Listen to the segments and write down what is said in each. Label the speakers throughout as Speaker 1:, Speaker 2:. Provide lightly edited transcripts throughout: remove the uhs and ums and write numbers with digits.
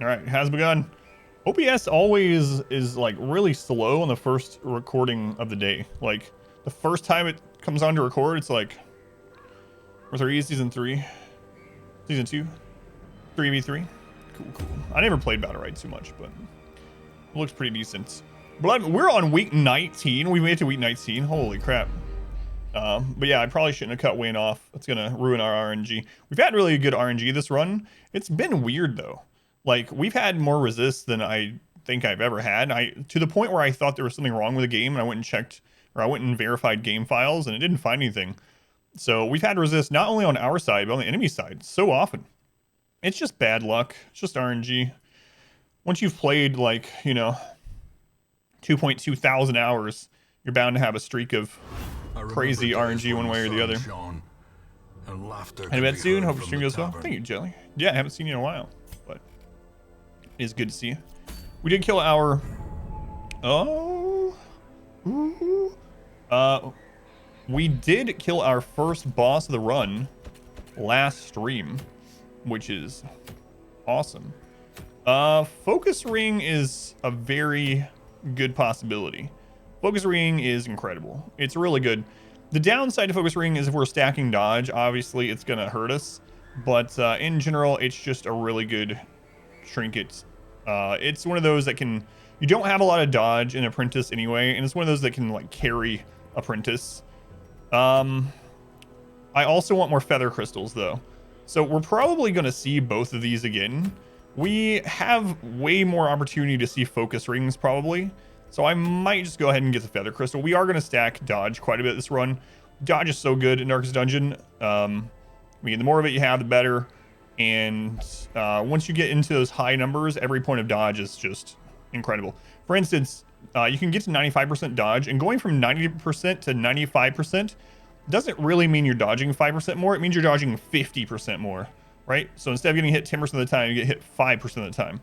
Speaker 1: All right, has begun. OBS always is like really slow on the first recording of the day. Like the first time it comes on to record, it's like, where's our season 3, season 2, 3v3. Cool, cool. I never played Battle Ride too much, but it looks pretty decent. We're on week 19. We made it to week 19. Holy crap. But yeah, I probably shouldn't have cut Wayne off. It's gonna ruin our RNG. We've had really good RNG this run. It's been weird though. Like we've had more resist than I think I've ever had. To the point where I thought there was something wrong with the game, and I went and checked, or I went and verified game files, and it didn't find anything. So we've had resist not only on our side but on the enemy side so often. It's just bad luck. It's just RNG. Once you've played like 2.2 thousand hours, you're bound to have a streak of crazy RNG one way or the other. Head to bed soon. Hope your stream goes well. Thank you, Jelly. Yeah, I haven't seen you in a while, but it is good to see you. We did kill our... we did kill our first boss of the run last stream, which is awesome. Focus Ring is a very good possibility. Focus Ring is incredible. It's really good. The downside to Focus Ring is if we're stacking dodge, obviously it's going to hurt us. But in general, it's just a really good trinket. It's one of those that can... You don't have a lot of dodge in Apprentice anyway, and it's one of those that can like carry Apprentice. I also want more feather crystals though. So we're probably going to see both of these again. We have way more opportunity to see focus rings probably. So I might just go ahead and get the feather crystal. We are going to stack dodge quite a bit this run. Dodge is so good in Darkest Dungeon. I mean, the more of it you have, the better. And once you get into those high numbers, every point of dodge is just incredible. For instance, you can get to 95% dodge, and going from 90% to 95% doesn't really mean you're dodging 5% more. It means you're dodging 50% more, right? So instead of getting hit 10% of the time, you get hit 5% of the time.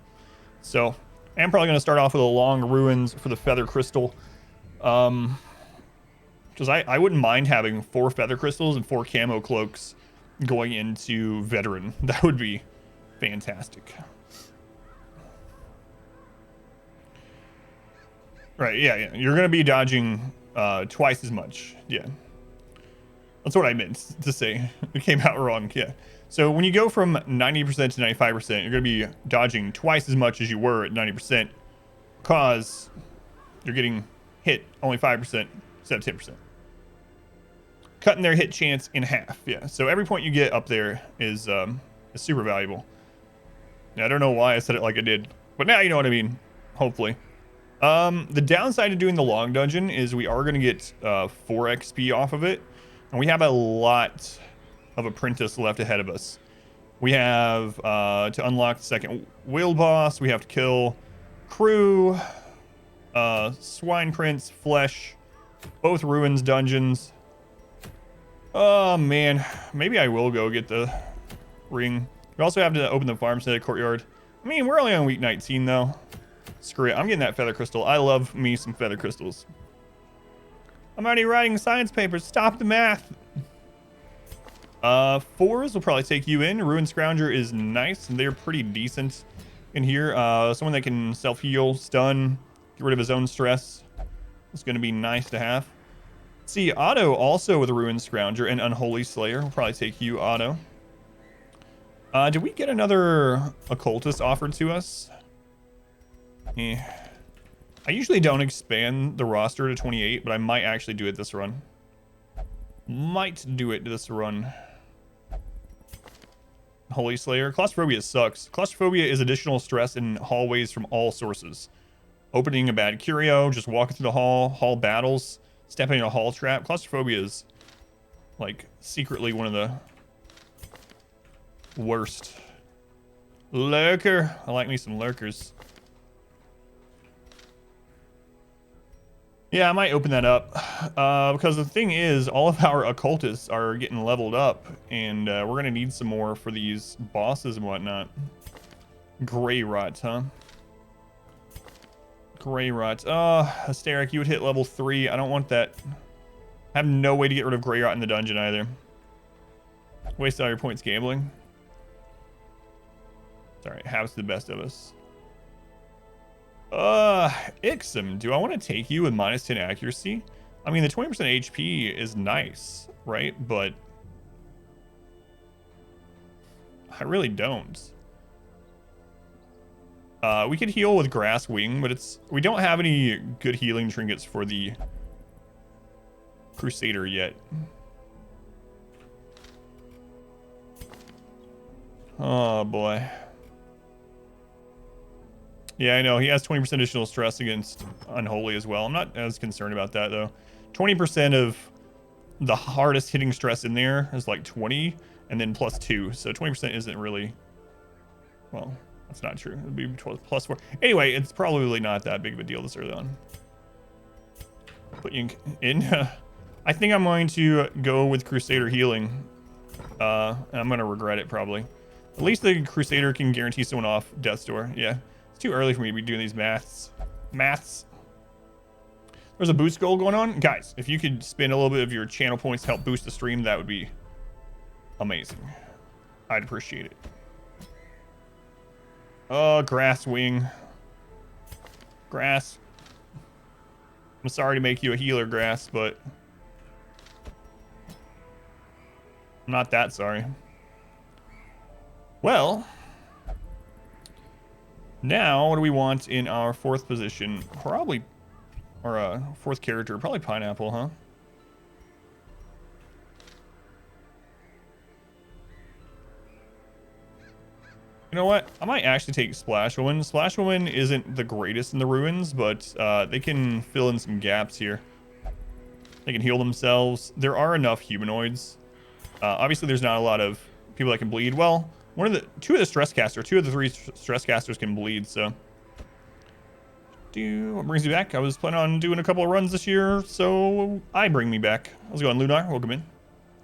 Speaker 1: So I'm probably going to start off with a long ruins for the feather crystal. Because I wouldn't mind having 4 feather crystals and 4 camo cloaks going into veteran. That would be fantastic. Right, yeah. You're going to be dodging twice as much. Yeah. That's what I meant to say. It came out wrong. Yeah. So when you go from 90% to 95%, you're going to be dodging twice as much as you were at 90% because you're getting hit only 5% instead of 10%. Cutting their hit chance in half. Yeah. So every point you get up there is super valuable. Now, I don't know why I said it like I did, but now you know what I mean. Hopefully. The downside of doing the long dungeon is we are going to get 4 XP off of it. And we have a lot of Apprentice left ahead of us. We have to unlock the second whale boss. We have to kill Crew, Swine Prince, Flesh, both Ruins dungeons. Oh man, maybe I will go get the ring. We also have to open the farmstead courtyard. I mean, we're only on week 19 though. Screw it, I'm getting that feather crystal. I love me some feather crystals. I'm already writing science papers. Stop the math. 4s will probably take you in. Ruin Scrounger is nice. They're pretty decent in here. Someone that can self-heal, stun, get rid of his own stress. It's going to be nice to have. See, Otto also with a Ruin Scrounger and Unholy Slayer will probably take you, Otto. Did we get another Occultist offered to us? I usually don't expand the roster to 28, but I might actually do it this run. Might do it this run. Holy Slayer. Claustrophobia sucks. Claustrophobia is additional stress in hallways from all sources. Opening a bad curio, just walking through the hall battles, stepping in a hall trap. Claustrophobia is, like, secretly one of the worst. Lurker. I like me some lurkers. Yeah, I might open that up, because the thing is, all of our occultists are getting leveled up, and we're going to need some more for these bosses and whatnot. Grey Rot, huh? Grey Rot. Hysteric, you would hit level 3. I don't want that. I have no way to get rid of Grey Rot in the dungeon either. Waste all your points gambling. Sorry, habits the best of us. Ixom, do I want to take you with minus 10 accuracy? I mean, the 20% HP is nice, right? But I really don't. We could heal with Grass Wing, but we don't have any good healing trinkets for the Crusader yet. Oh boy. Yeah, I know. He has 20% additional stress against Unholy as well. I'm not as concerned about that, though. 20% of the hardest hitting stress in there is like 20, and then plus 2. So 20% isn't really... Well, that's not true. It would be plus 4. Anyway, it's probably not that big of a deal this early on. Put you in... I think I'm going to go with Crusader healing. And I'm going to regret it, probably. At least the Crusader can guarantee someone off Death's Door. Yeah. It's too early for me to be doing these maths. There's a boost goal going on. Guys, if you could spend a little bit of your channel points to help boost the stream, that would be amazing. I'd appreciate it. Oh, Grass Wing. Grass. I'm sorry to make you a healer, Grass, but I'm not that sorry. Well, now what do we want in our fourth position? Probably, or fourth character, probably Pineapple, huh? You know what? I might actually take Splash Woman. Splash Woman isn't the greatest in the ruins, but they can fill in some gaps here. They can heal themselves. There are enough humanoids. Obviously, there's not a lot of people that can bleed. Well, two of the three stress casters can bleed, so. What brings me back? I was planning on doing a couple of runs this year, so I bring me back. How's it going, Lunar? Welcome in.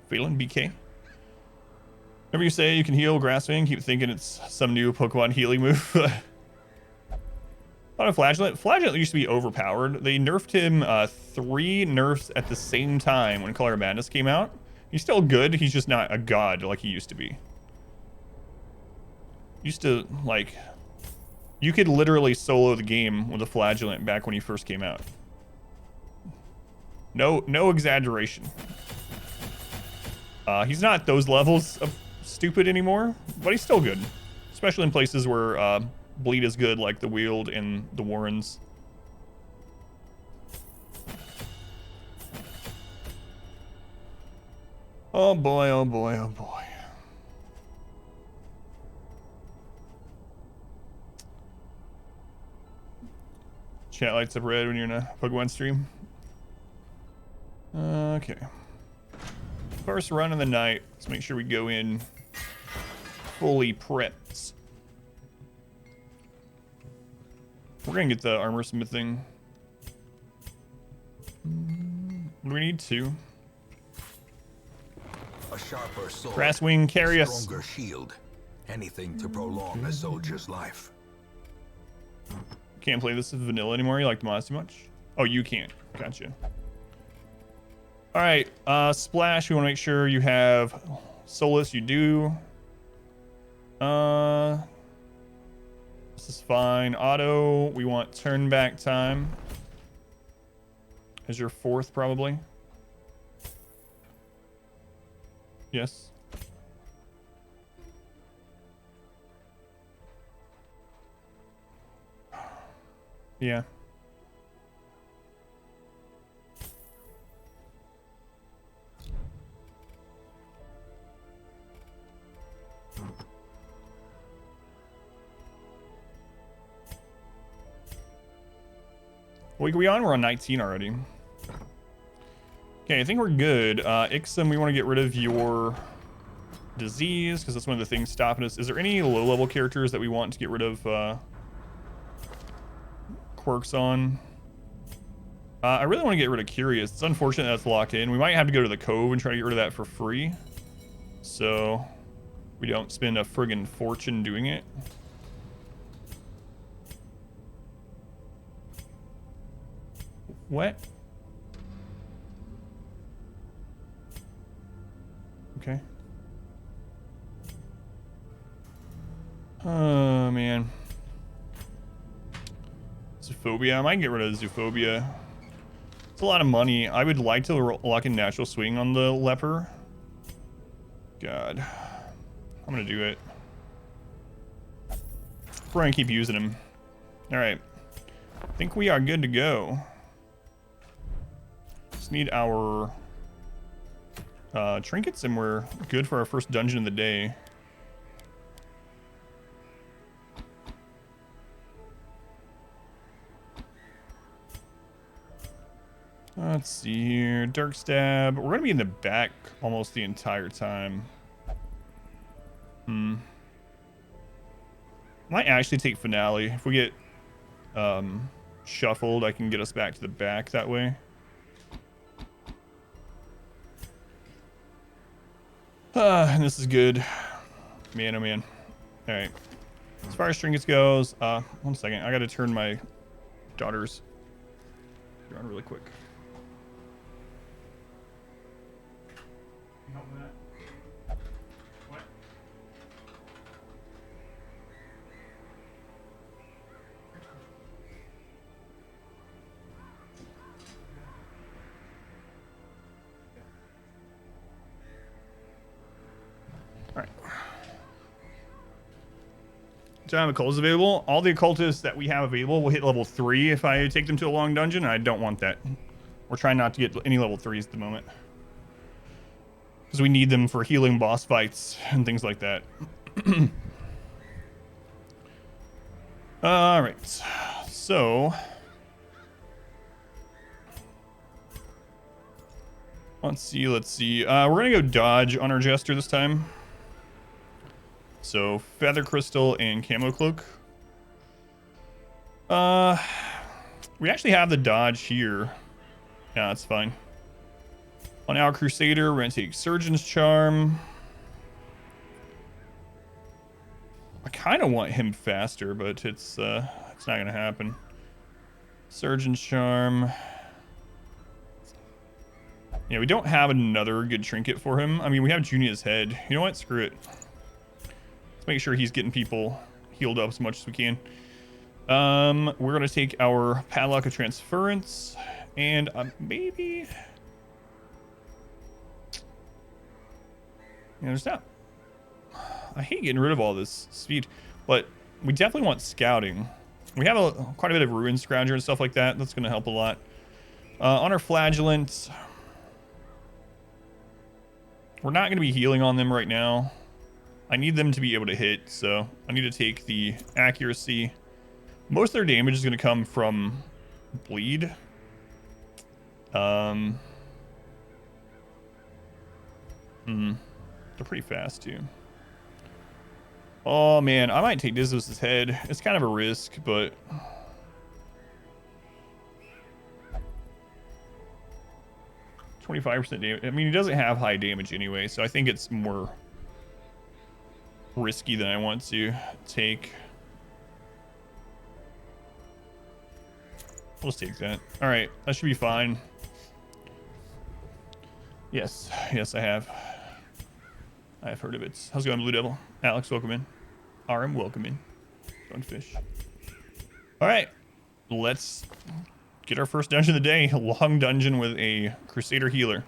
Speaker 1: Phelan, BK. Whenever you say you can heal Grasswing, keep thinking it's some new Pokemon healing move. Thought of Flagellant. Flagellant used to be overpowered. They nerfed him 3 nerfs at the same time when Color of Madness came out. He's still good. He's just not a god like he used to be. Used to, like... You could literally solo the game with a Flagellant back when he first came out. No exaggeration. He's not those levels of stupid anymore, but he's still good. Especially in places where bleed is good, like the Weald and the Warrens. Oh boy, oh boy, oh boy. Chat lights up red when you're in a Pokemon stream. Okay. First run of the night. Let's make sure we go in fully prepped. We're gonna get the armor smithing. Do we need 2?
Speaker 2: A sharper sword,
Speaker 1: Grasswing, carry us.
Speaker 2: Stronger shield. Anything to prolong a soldier's life.
Speaker 1: Can't play this as vanilla anymore. You like the mods too much? Oh, you can't. Gotcha. All right, Splash. We want to make sure you have Solus. You do. This is fine. Auto. We want turn back time as your 4th, probably. Yes. Yeah. What are we on? We're on 19 already. Okay, I think we're good. Ixom, we want to get rid of your disease, because that's one of the things stopping us. Is there any low-level characters that we want to get rid of quirks on? I really want to get rid of Curious. It's unfortunate that's locked in. We might have to go to the Cove and try to get rid of that for free. So we don't spend a friggin' fortune doing it. What? Okay. Oh, man. Zoophobia. I might get rid of Zoophobia. It's a lot of money. I would like to lock in Natural Swing on the Leper. God. I'm gonna do it. We're gonna keep using him. Alright. I think we are good to go. Just need our trinkets and we're good for our first dungeon of the day. Let's see here. Dark Stab. We're going to be in the back almost the entire time. Might actually take Finale. If we get shuffled, I can get us back to the back that way. And this is good. Man, oh man. Alright. As far as trinkets goes, 1 second. I got to turn my daughter's on really quick. Help with that. What? All right. Time occultists available. All the occultists that we have available will hit level 3 if I take them to a long dungeon. I don't want that. We're trying not to get any level 3s at the moment. Because we need them for healing boss fights and things like that. Alright. So. Let's see. We're going to go dodge on our Jester this time. So, Feather Crystal and Camo Cloak. We actually have the dodge here. Yeah, that's fine. On our Crusader, we're going to take Surgeon's Charm. I kind of want him faster, but it's not going to happen. Surgeon's Charm. Yeah, we don't have another good trinket for him. I mean, we have Junia's Head. You know what? Screw it. Let's make sure he's getting people healed up as much as we can. We're going to take our Padlock of Transference. And maybe... Yeah, there's not... I hate getting rid of all this speed, but we definitely want scouting. We have quite a bit of Ruin Scrounger and stuff like that. That's going to help a lot. On our Flagellant, we're not going to be healing on them right now. I need them to be able to hit, so I need to take the accuracy. Most of their damage is going to come from bleed. They're pretty fast too. Oh man, I might take Deathless's head. It's kind of a risk, but 25% damage. I mean, he doesn't have high damage anyway, so I think it's more risky than I want to take. Let's take that. All right, that should be fine. Yes, I have. I've heard of it. How's it going, Blue Devil? Alex, welcome in. RM, welcome in. Gunfish. All right, let's get our first dungeon of the day. A long dungeon with a Crusader healer.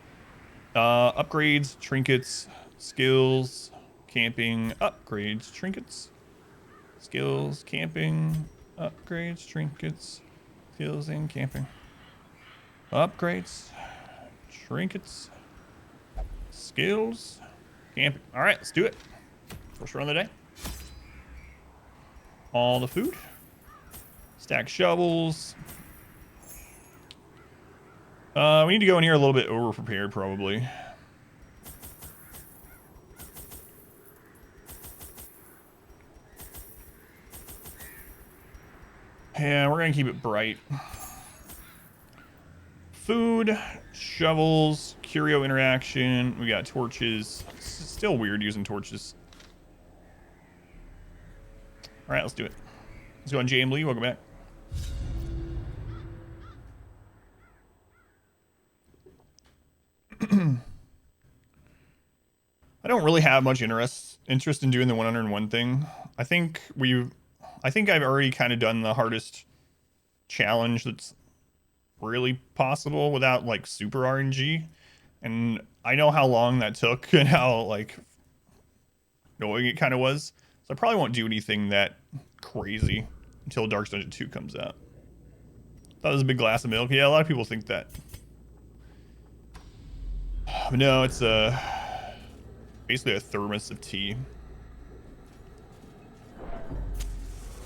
Speaker 1: Upgrades, trinkets, skills, camping, upgrades, trinkets, skills, camping, upgrades, trinkets, skills, and camping. Upgrades, trinkets, skills, camping. All right, let's do it. First run of the day. All the food. Stack shovels. We need to go in here a little bit over prepared, probably. Yeah, we're gonna keep it bright. Food, shovels, curio interaction. We got torches. It's still weird using torches. All right, let's do it. Let's go on JM Lee. Welcome back. I don't really have much interest in doing the 101 thing. I think I've already kind of done the hardest challenge that's really possible without like super RNG, and I know how long that took and how like annoying it kind of was. So I probably won't do anything that crazy until Dark Dungeon 2 comes out. That was a big glass of milk. Yeah, a lot of people think that. But no, it's basically a thermos of tea.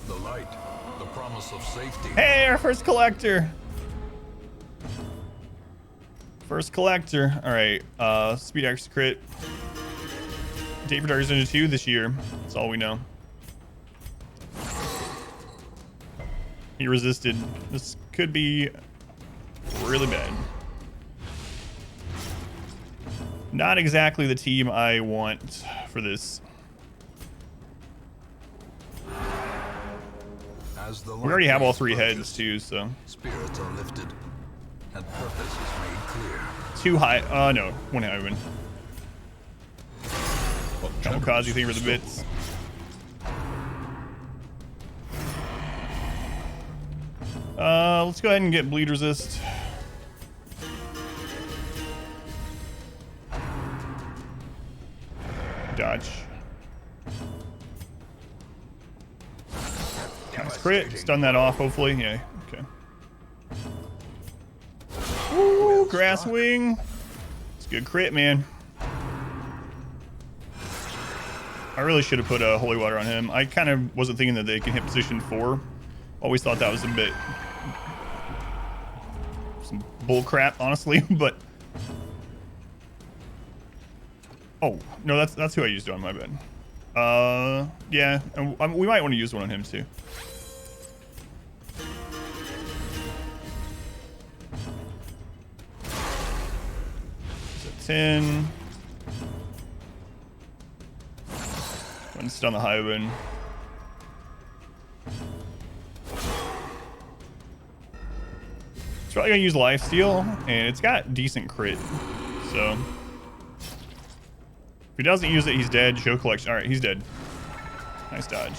Speaker 2: The light, the promise of safety.
Speaker 1: Hey, our first collector. First collector. All right, speed X crit. Date for Dark Dungeon 2 this year. That's all we know. He resisted. This could be really bad. Not exactly the team I want for this.
Speaker 2: As the
Speaker 1: We already have all 3
Speaker 2: purchased,
Speaker 1: heads too, so.
Speaker 2: spirits are lifted, and purpose is made clear.
Speaker 1: 2 high. No, 1 high win. Kamikaze thing for the bits. Let's go ahead and get bleed resist. Dodge. Nice crit. Stun that off, hopefully. Yeah, okay. Ooh, grass wing. It's a good crit, man. I really should have put a holy water on him. I kind of wasn't thinking that they can hit position 4. Always thought that was a bit some bull crap, honestly. But oh no, that's who I used on. My bad. Yeah, and we might want to use one on him too. So 10. One stun the high win. It's probably gonna use lifesteal, and it's got decent crit. So if he doesn't use it, he's dead. Show collection. All right, he's dead. Nice dodge.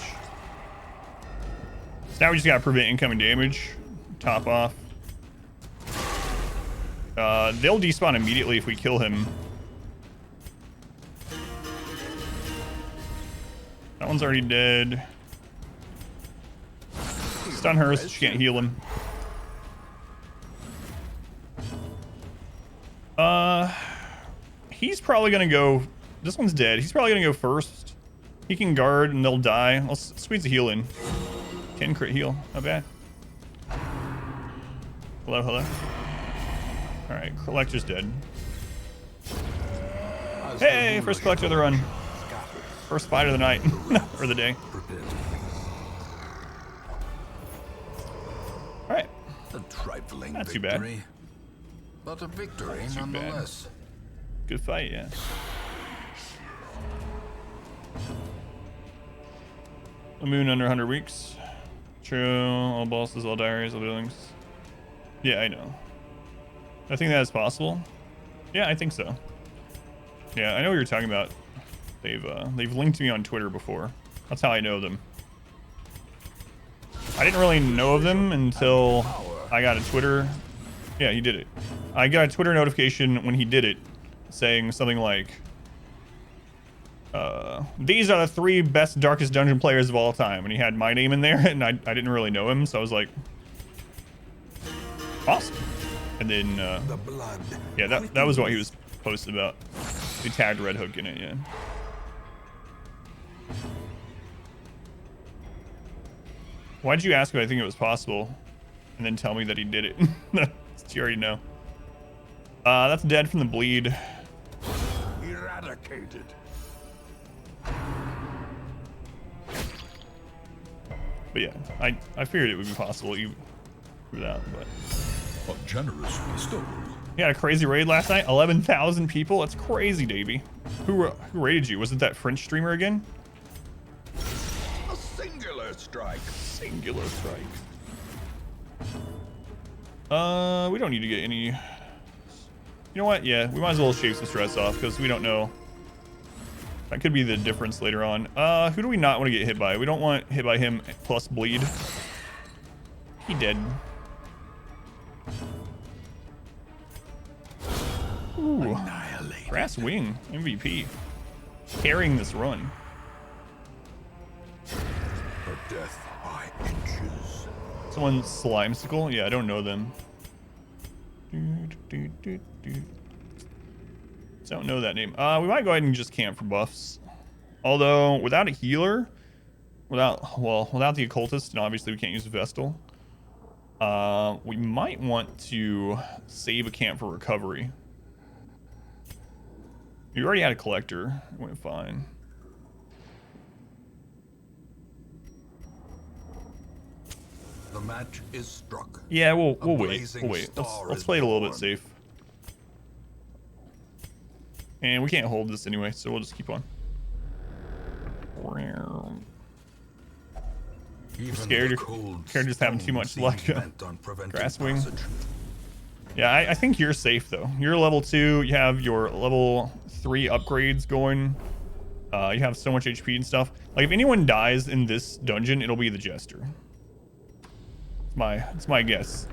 Speaker 1: So now we just gotta prevent incoming damage. Top off. They'll despawn immediately if we kill him. That one's already dead. Stun her so she can't heal him. He's probably gonna go. This one's dead. He's probably gonna go first. He can guard and they'll die. I'll squeeze the heal in. 10 crit heal. Not bad. Hello, hello. All right, collector's dead. Hey, first collector of the run. First fight of the night or the day. All right.
Speaker 2: A trifling
Speaker 1: Not too
Speaker 2: victory,
Speaker 1: bad.
Speaker 2: but a victory
Speaker 1: Not too
Speaker 2: nonetheless.
Speaker 1: Good fight, yeah. A moon under 100 weeks. True. All bosses, all diaries, all buildings. Yeah, I know. I think that is possible. Yeah, I think so. Yeah, I know what you're talking about. They've linked me on Twitter before. That's how I know them. I didn't really know of them until I got a Twitter. Yeah, he did it. I got a Twitter notification when he did it, saying something like, "These are the 3 best Darkest Dungeon players of all time," and he had my name in there, and I didn't really know him, so I was like, awesome. And then yeah, that was what he was posted about. He tagged Redhook in it, yeah. Why'd you ask if I think it was possible, and then tell me that he did it? You already know. That's dead from the bleed.
Speaker 2: Eradicated.
Speaker 1: But yeah, I figured it would be possible even without. But
Speaker 2: A generous bestowal.
Speaker 1: he had a crazy raid last night. 11,000 people. That's crazy, Davey. Who raided you? Was it that French streamer again?
Speaker 2: A singular strike.
Speaker 1: Singular strike. We don't need to get any. You know what? Yeah, we might as well shave some stress off because we don't know That could be the difference later on. Who do we not want to get hit by? We don't want hit by him plus bleed. He dead. Ooh. Grass Wing, MVP. Carrying this run.
Speaker 2: Her death by inches.
Speaker 1: Someone Slimesicle? Yeah, I don't know them. Don't know that name. We might go ahead and just camp for buffs. Although, without a healer, without the occultist, and obviously we can't use a Vestal, we might want to save a camp for recovery. You already had a collector. It went fine.
Speaker 2: The match is struck.
Speaker 1: Yeah, we'll wait. We'll wait. Let's play it a little bit safe. And we can't hold this anyway, so we'll just keep on. I'm scared. You're just having too much luck. Grass Wing. Yeah, I think you're safe though. You're level 2. You have your level 3 upgrades going. You have so much HP and stuff. Like if anyone dies in this dungeon, it'll be the Jester. It's my guess.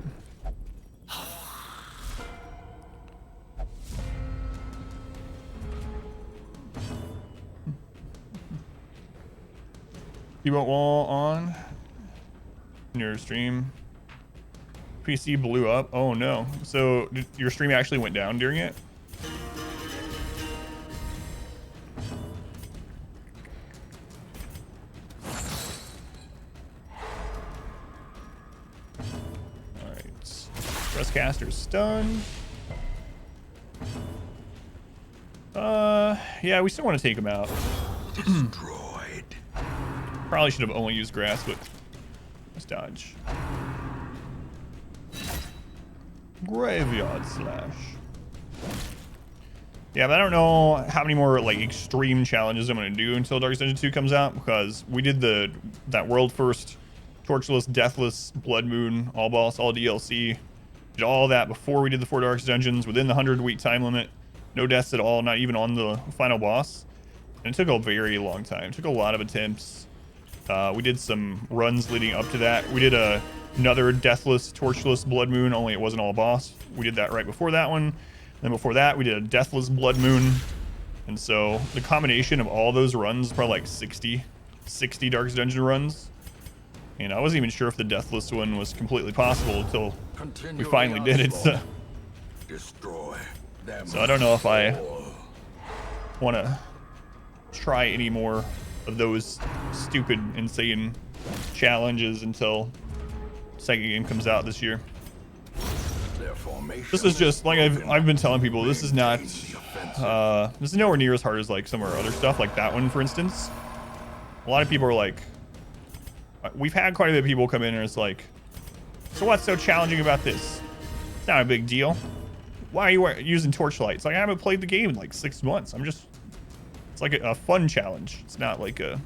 Speaker 1: Keyboard wall on. Near stream. PC blew up. Oh no. So your stream actually went down during it? Alright. Thrustcaster's stunned. Yeah, we still want to take him out.
Speaker 2: Destroyed.
Speaker 1: Probably should have only used grass, but let's dodge. Graveyard Slash. Yeah, but I don't know how many more like extreme challenges I'm gonna do until Darkest Dungeon 2 comes out, because we did that world first torchless, deathless, blood moon, all boss, all DLC. Did all that before we did the 4 Darkest Dungeons within the 100-week time limit. No deaths at all, not even on the final boss. And it took a very long time. It took a lot of attempts. We did some runs leading up to that. We did another deathless, torchless blood moon, only it wasn't all boss. We did that right before that one. Then before that, we did a deathless blood moon. And so the combination of all those runs is probably like 60 Darkest Dungeon runs. And I wasn't even sure if the deathless one was completely possible until we finally did it. So,
Speaker 2: Destroy them.
Speaker 1: So I don't know if I want to try any more of those stupid, insane challenges until second game comes out this year. This is just like I've been telling people, this is not this is nowhere near as hard as like some of our other stuff, like that one for instance. A lot of people are like, we've had quite a bit of people come in and it's like, so what's so challenging about this? It's not a big deal. Why are you using torchlight? It's like I haven't played the game in like 6 months. It's like a fun challenge. It's not like a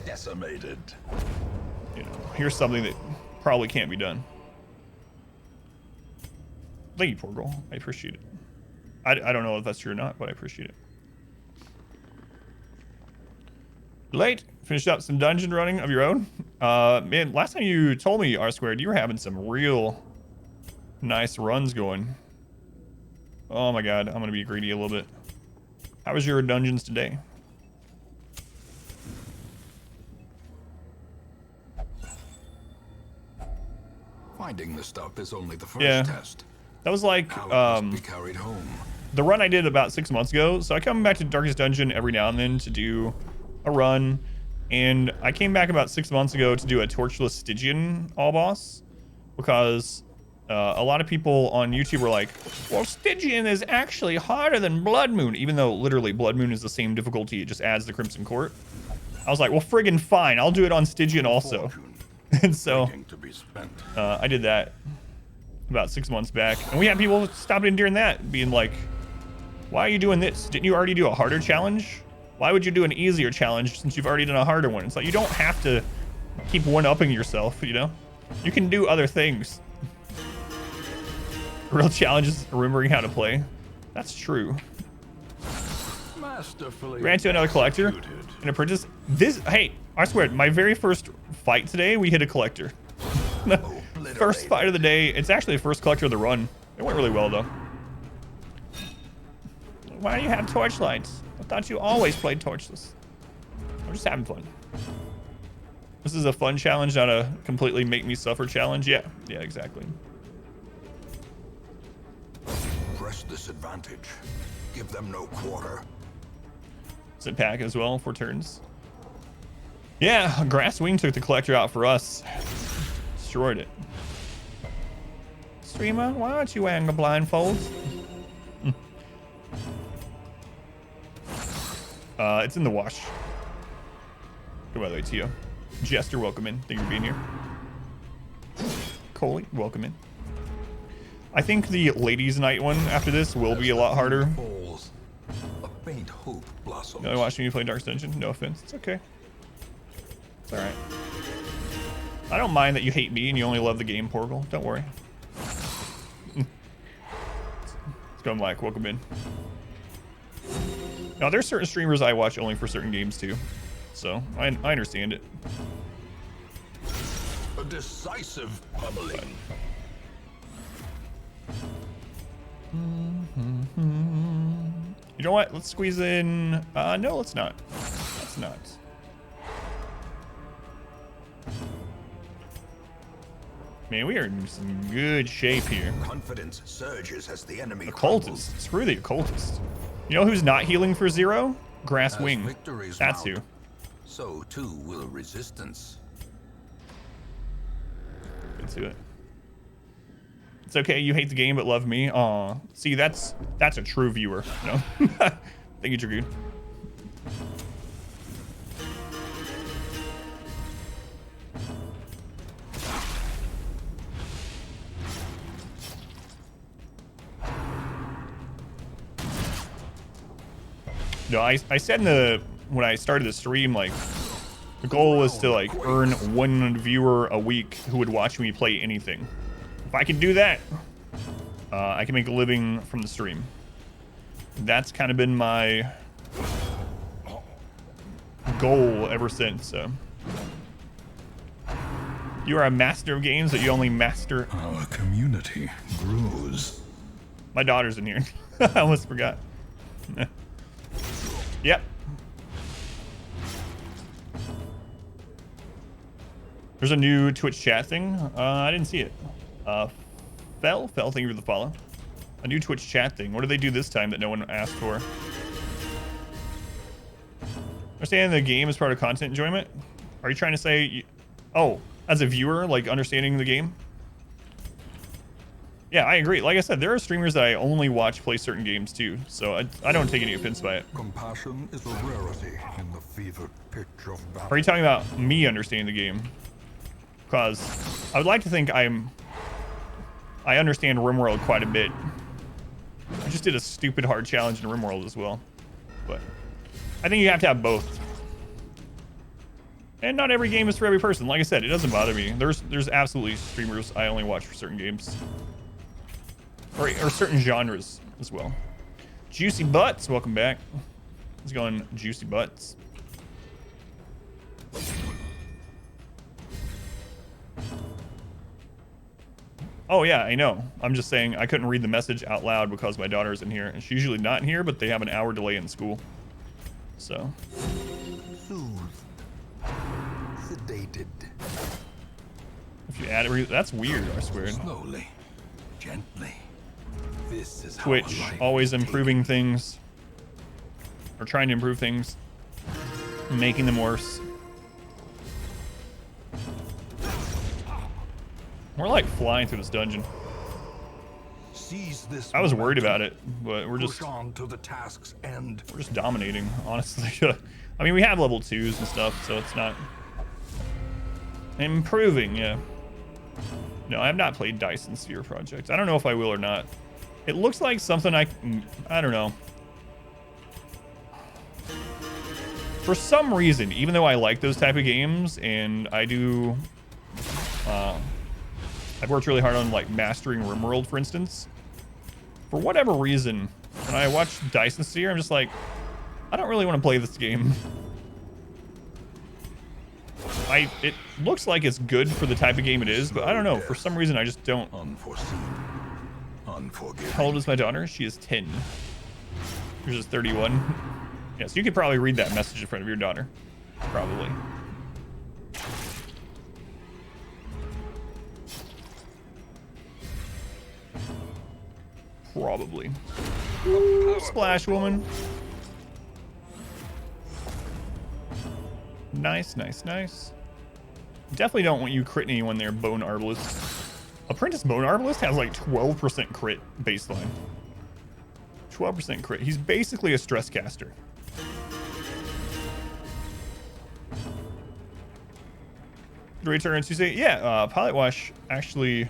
Speaker 2: decimated.
Speaker 1: You know, here's something that probably can't be done. Thank you, Porgal. I appreciate it. I don't know if that's true or not, but I appreciate it. Late. Finished up some dungeon running of your own. Man, last time you told me, R-Squared, you were having some real nice runs going. Oh my god, I'm gonna be greedy a little bit. How was your dungeons today?
Speaker 2: Finding the stuff is only the first test.
Speaker 1: That was like
Speaker 2: be carried home.
Speaker 1: The run I did about 6 months ago. So I come back to Darkest Dungeon every now and then to do a run, and I came back about 6 months ago to do a torchless Stygian all boss because a lot of people on YouTube were like, well, Stygian is actually harder than Blood Moon, even though literally Blood Moon is the same difficulty. It just adds the Crimson Court. I was like, well, friggin' fine. I'll do it on Stygian also. And so I did that about 6 months back. And we had people stopping in during that being like, why are you doing this? Didn't you already do a harder challenge? Why would you do an easier challenge since you've already done a harder one? It's like, you don't have to keep one-upping yourself, you know? You can do other things. Real challenge is remembering how to play. That's true.
Speaker 2: Masterfully
Speaker 1: Grant you another collector.
Speaker 2: executed.
Speaker 1: An apprentice. This, hey, I swear, my very first fight today, we hit a collector. First fight of the day. It's actually the first collector of the run. It went really well, though. Why do you have torchlights? I thought you always played torchless. I'm just having fun. This is a fun challenge, not a completely make me suffer challenge. Yeah, exactly.
Speaker 2: Press this advantage. Give them no quarter.
Speaker 1: Sit pack as well for turns. Yeah, Grass Wing took the collector out for us. Destroyed it. Streamer, why aren't you wearing a blindfold? It's in the wash. Go by the way, Tio. Jester, welcome in. Thank you for being here. Coley, welcome in. I think the ladies' night one after this will be a lot harder.
Speaker 2: Falls, a faint hope blossoms.
Speaker 1: You know, watching me play Dark's Dungeon? No offense. It's okay. It's alright. I don't mind that you hate me and you only love the game, Porgal. Don't worry. Scum Mike, welcome in. Now, there's certain streamers I watch only for certain games too. So, I understand it.
Speaker 2: A decisive pummeling.
Speaker 1: You know what? Let's squeeze in... no, let's not. Let's not. Man, we are in some good shape here.
Speaker 2: Confidence surges as the enemy
Speaker 1: Occultist. Screw the Occultist. You know who's not healing for 0? Grass Wing. That's who.
Speaker 2: So too will resistance.
Speaker 1: Get to it. It's okay, you hate the game but love me. Aw. See, that's a true viewer. No. Thank you, Dragoon. No, I said when I started the stream, like, the goal was to like earn 1 viewer a week who would watch me play anything. If I can do that, I can make a living from the stream. That's kind of been my goal ever since. So, you are a master of games, that you only master.
Speaker 2: Our community grows.
Speaker 1: My daughter's in here. I almost forgot. Yep. There's a new Twitch chat thing. I didn't see it. Fell, thank you for the follow. A new Twitch chat thing. What did they do this time that no one asked for? Understanding the game is part of content enjoyment? Are you trying to say, oh, as a viewer, like understanding the game? Yeah, I agree. Like I said, there are streamers that I only watch play certain games too, so I don't take any offense by it.
Speaker 2: Compassion is a rarity in the fevered pitch of battle.
Speaker 1: Are you talking about me understanding the game? Because I would like to think I understand RimWorld quite a bit. I just did a stupid hard challenge in RimWorld as well, but I think you have to have both. And not every game is for every person. Like I said, it doesn't bother me. There's absolutely streamers I only watch for certain games. Or certain genres as well. Juicy Butts, welcome back. How's it going, Juicy Butts? Oh yeah, I know. I'm just saying I couldn't read the message out loud because my daughter's in here. And she's usually not in here, but they have an hour delay in school. So.
Speaker 2: Soothed. Sedated.
Speaker 1: If you add it, that's weird, I swear.
Speaker 2: Slowly. Gently. This is
Speaker 1: Twitch, always improving things. Or trying to improve things. Making them worse. We're like flying through this dungeon.
Speaker 2: Seize this
Speaker 1: I was worried about it, but we're just
Speaker 2: on to the task's end.
Speaker 1: We're just dominating, honestly. I mean, we have level 2s and stuff, so it's not improving, yeah. No, I have not played Dyson Sphere Project. I don't know if I will or not. It looks like something I don't know. For some reason, even though I like those type of games, and I do, I've worked really hard on like mastering RimWorld, for instance. For whatever reason, when I watch Dyson Sphere, I'm just like, I don't really want to play this game. It looks like it's good for the type of game it is, but I don't know. For some reason, I just don't.
Speaker 2: Unforeseen. Unforgiving.
Speaker 1: How old is my daughter? She is 10. Yours is 31. Yeah, so you could probably read that message in front of your daughter. Probably. Probably. Ooh, splash woman. Nice, nice, nice. Definitely don't want you critting anyone there, Bone Arbalist. Apprentice Bone Arbalist has like 12% crit baseline. 12% crit. He's basically a stress caster. Returns, you say, yeah, Pilot Wash actually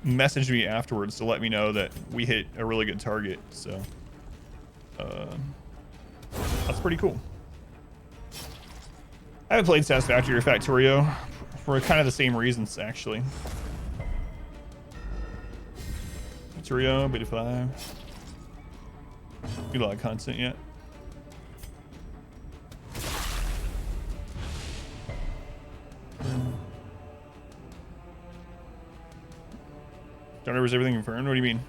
Speaker 1: messaged me afterwards to let me know that we hit a really good target, so that's pretty cool. I haven't played Satisfactory or Factorio for kind of the same reasons, actually. Factorio, Beta 5. Get a lot of content yet. Daughter, was everything confirmed? What do you mean?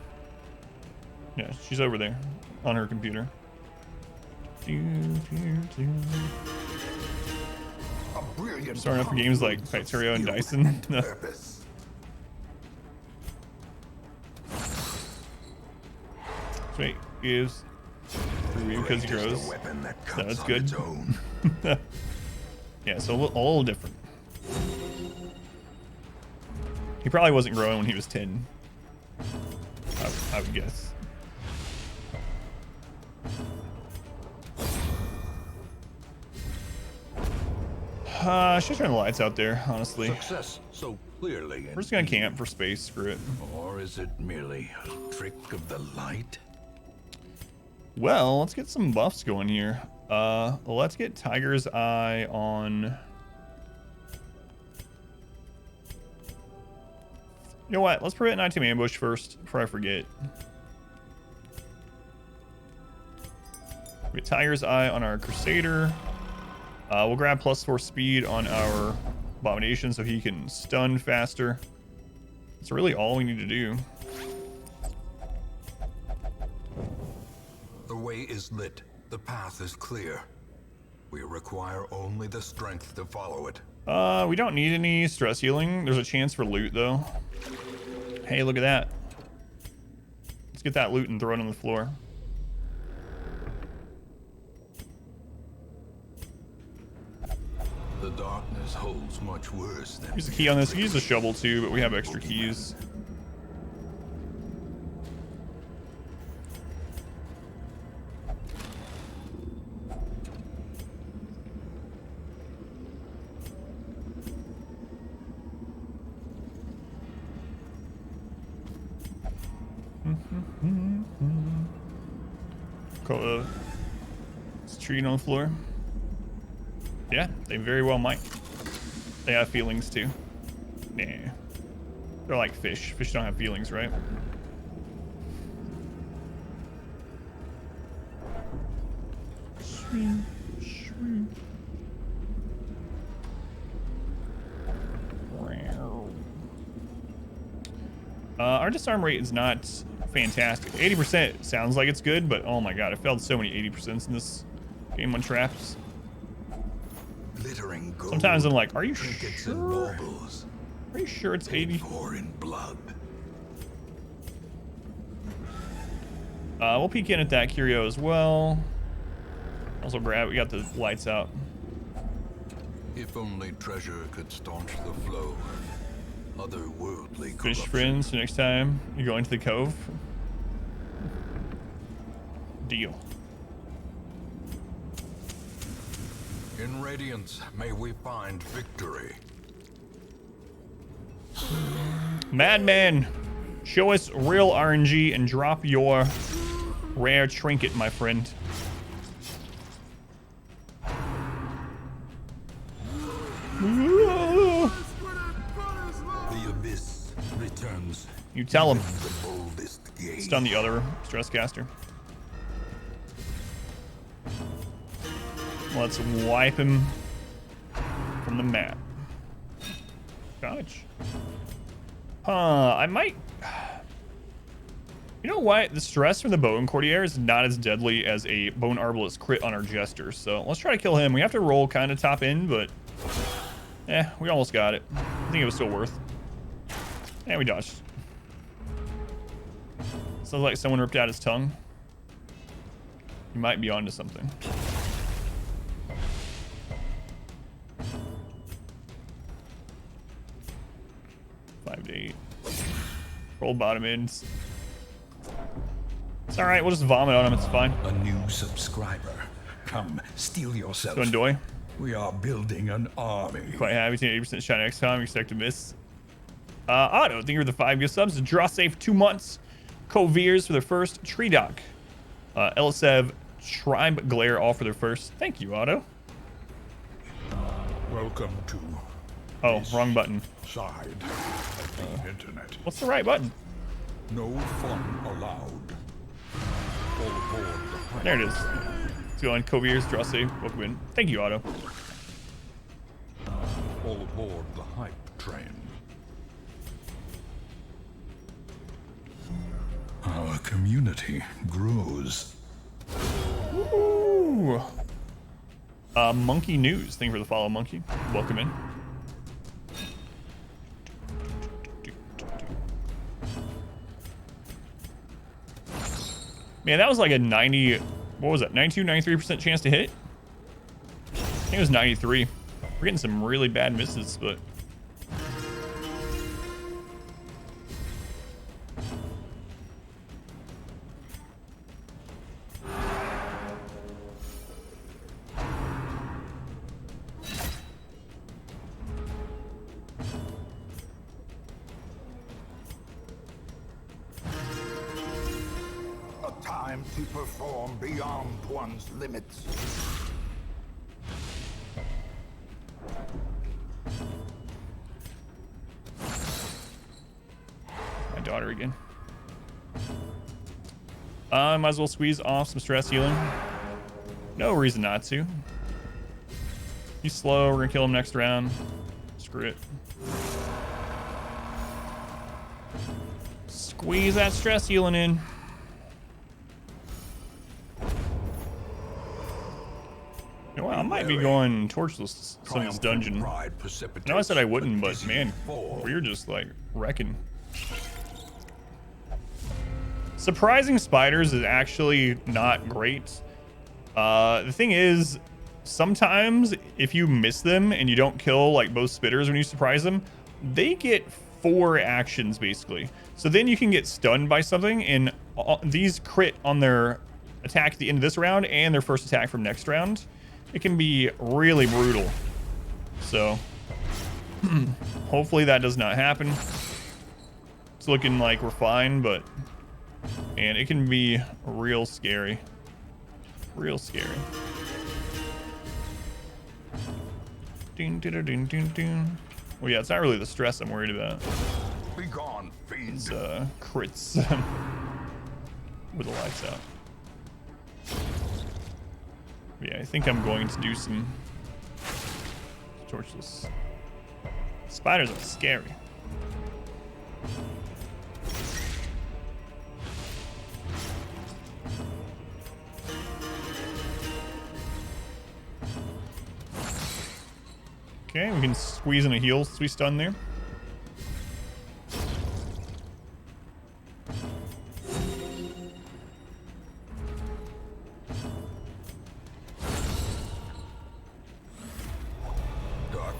Speaker 1: Yeah, she's over there on her computer. Starting up for games like Factorio and Dyson. No. Sweet. Gives review because he grows. So that's good. Yeah, so a little different. He probably wasn't growing when he was 10. I would guess. I should turn the lights out there, honestly.
Speaker 2: Success so clearly.
Speaker 1: We're just gonna camp for space, screw it.
Speaker 2: Or is it merely a trick of the light?
Speaker 1: Well, let's get some buffs going here. Let's get Tiger's Eye on. You know what? Let's prevent nighttime ambush first before I forget. We get Tiger's Eye on our Crusader. We'll grab +4 speed on our Abomination so he can stun faster. That's really all we need to do.
Speaker 2: The way is lit. The path is clear. We require only the strength to follow it.
Speaker 1: We don't need any stress healing. There's a chance for loot though. Hey, look at that. Let's get that loot and throw it on the floor.
Speaker 2: The darkness holds much worse than.
Speaker 1: Use the key on this. Use the shovel too, but we have extra keys. It's treating on the floor. Yeah, they very well might. They have feelings too. Nah. They're like fish. Fish don't have feelings, right? Shrimp, shrimp. Our disarm rate is not fantastic. 80% sounds like it's good, but oh my god, I failed so many 80% in this game on traps.
Speaker 2: Glittering gold.
Speaker 1: Sometimes I'm like, are you sure?
Speaker 2: Are
Speaker 1: you sure it's 80?
Speaker 2: For in blood.
Speaker 1: We'll peek in at that curio as well. Also grab, we got the lights out.
Speaker 2: If only treasure could staunch the flow. Otherworldly
Speaker 1: Fish
Speaker 2: corruption.
Speaker 1: friends, so next time you go into the cove. Deal.
Speaker 2: In Radiance, may we find victory.
Speaker 1: Madman, show us real RNG and drop your rare trinket, my friend.
Speaker 2: The abyss returns.
Speaker 1: You tell him.
Speaker 2: The boldest gaze.
Speaker 1: Stun the other stress caster. Let's wipe him from the map. Dodge. I might... You know what? The stress from the Bone Courtier is not as deadly as a Bone Arbalist crit on our Jester. So let's try to kill him. We have to roll kind of top end, but... we almost got it. I think it was still worth. Yeah, we dodged. Sounds like someone ripped out his tongue. You might be onto something. 5 to 8. Roll bottom ends. It's alright, we'll just vomit on him, it's fine.
Speaker 3: A new subscriber. Come, steel yourself.
Speaker 1: Going Doy.
Speaker 3: We are building an army.
Speaker 1: Quite happy to 80% shot next time. Expect to miss. Otto, thank you for the 5 gift subs. Draw safe 2 months. Coveers for their first. Tree Dock. LSEV, Tribe Glare, all for their first. Thank you, Otto.
Speaker 3: Welcome to
Speaker 1: Oh, wrong button.
Speaker 3: side of the internet.
Speaker 1: What's the right button?
Speaker 3: No fun allowed. All aboard the hype.
Speaker 1: There it is. Let's go on. Coveers, draw safe. Welcome in. Thank you, Otto.
Speaker 3: All aboard the hype train. Our community grows.
Speaker 1: Ooh. Monkey News. Thank you for the follow, Monkey. Welcome in. Man, that was like a 90, what was that? 92, 93% chance to hit? I think it was 93. We're getting some really bad misses, but...
Speaker 4: Time to perform beyond one's limits.
Speaker 1: My daughter again. Might as well squeeze off some stress healing. No reason not to. He's slow. We're gonna kill him next round. Screw it. Squeeze that stress healing in. You know what, I might be going torchless some of this dungeon. No, I said I wouldn't, but man, we're just like wrecking. Surprising spiders is actually not great. The thing is, sometimes if you miss them and you don't kill like both spitters when you surprise them, they get 4 actions basically. So then you can get stunned by something, and these crit on their attack at the end of this round and their first attack from next round. It can be really brutal. So hopefully that does not happen. It's looking like we're fine, but and it can be real scary. Real scary. Ding, ding, ding, ding, ding. Well, yeah, it's not really the stress I'm worried about.
Speaker 4: Be gone, fiend.
Speaker 1: It's crits with the lights out. Yeah, I think I'm going to do some torchless. Spiders are scary. Okay, we can squeeze in a heal since we stun there.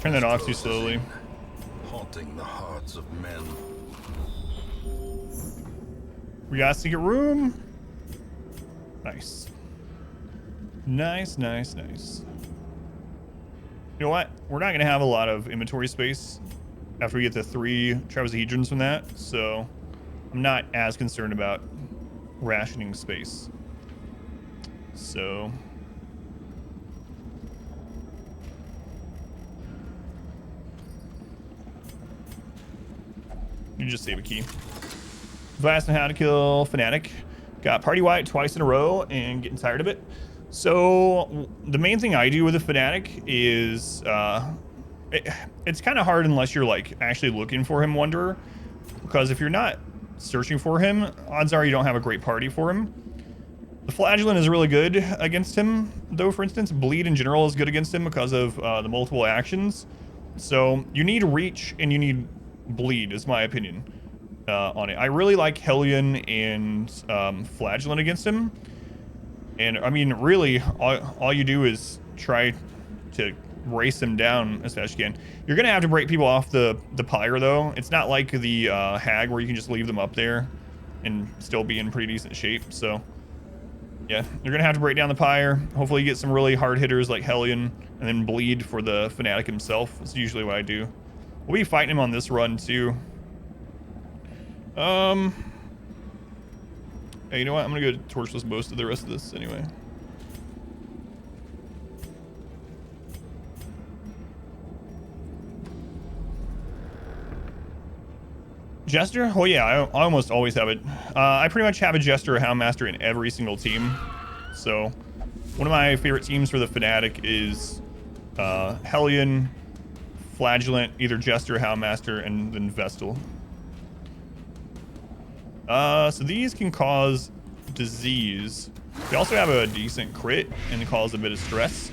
Speaker 1: Turn that off too slowly.
Speaker 2: Haunting the hearts of men.
Speaker 1: We got a secret room. Nice. Nice, nice, nice. You know what? We're not going to have a lot of inventory space after we get the 3 trapezohedrons from that, so I'm not as concerned about rationing space. So... you just save a key. Advice on how to kill Fnatic. Got party white twice in a row and getting tired of it. So the main thing I do with a Fanatic is it's kind of hard unless you're like actually looking for him, Wanderer, because if you're not searching for him, odds are you don't have a great party for him. The Flagellant is really good against him, though. For instance, Bleed in general is good against him because of the multiple actions. So you need Reach and you need Bleed, is my opinion on it. I really like Hellion and Flagellant against him. And I mean, really, all you do is try to race him down as fast as you can. You're gonna have to break people off the pyre, though. It's not like the Hag where you can just leave them up there and still be in pretty decent shape. So yeah, you're gonna have to break down the pyre. Hopefully you get some really hard hitters like Hellion, and then Bleed for the Fanatic himself. That's usually what I do. We'll be fighting him on this run too. Hey, you know what? I'm gonna go torchless most of the rest of this anyway. Jester? Oh yeah, I almost always have it. I pretty much have a Jester or Houndmaster in every single team. So, one of my favorite teams for the Fanatic is Hellion, Flagellant, either Jester or Houndmaster, and then Vestal. So these can cause disease. They also have a decent crit and cause a bit of stress.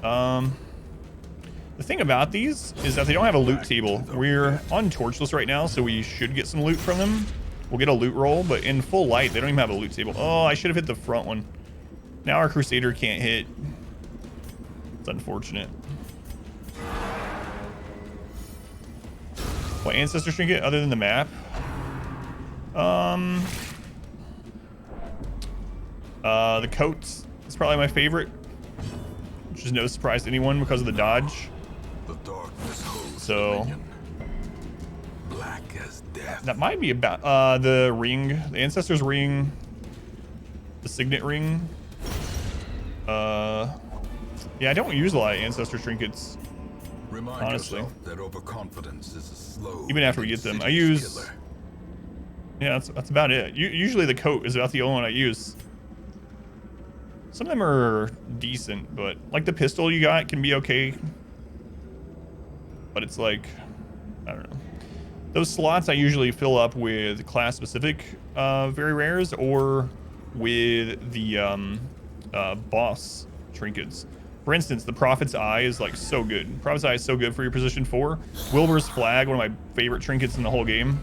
Speaker 1: The thing about these is that they don't have a loot table. We're on torchless right now, so we should get some loot from them. We'll get a loot roll, but in full light, they don't even have a loot table. Oh, I should have hit the front one. Now our Crusader can't hit. It's unfortunate. What Ancestor Trinket other than the map? The coat is probably my favorite, which is no surprise to anyone because of the dodge.
Speaker 2: The darkness holds
Speaker 1: So
Speaker 2: dominion. Black as death.
Speaker 1: that might be about the ring, the Ancestor's ring, the Signet ring. Yeah, I don't use a lot of Ancestor trinkets.
Speaker 2: Remind
Speaker 1: honestly,
Speaker 2: yourself that overconfidence is a slow.
Speaker 1: even after we get them, I use.
Speaker 2: Killer.
Speaker 1: Yeah, that's about it. Usually the coat is about the only one I use. Some of them are decent, but like the pistol you got can be okay. But it's like, I don't know. Those slots I usually fill up with class-specific very rares or with the boss trinkets. For instance, the Prophet's Eye is like so good. Prophet's Eye is so good for your position 4. Wilbur's Flag, one of my favorite trinkets in the whole game.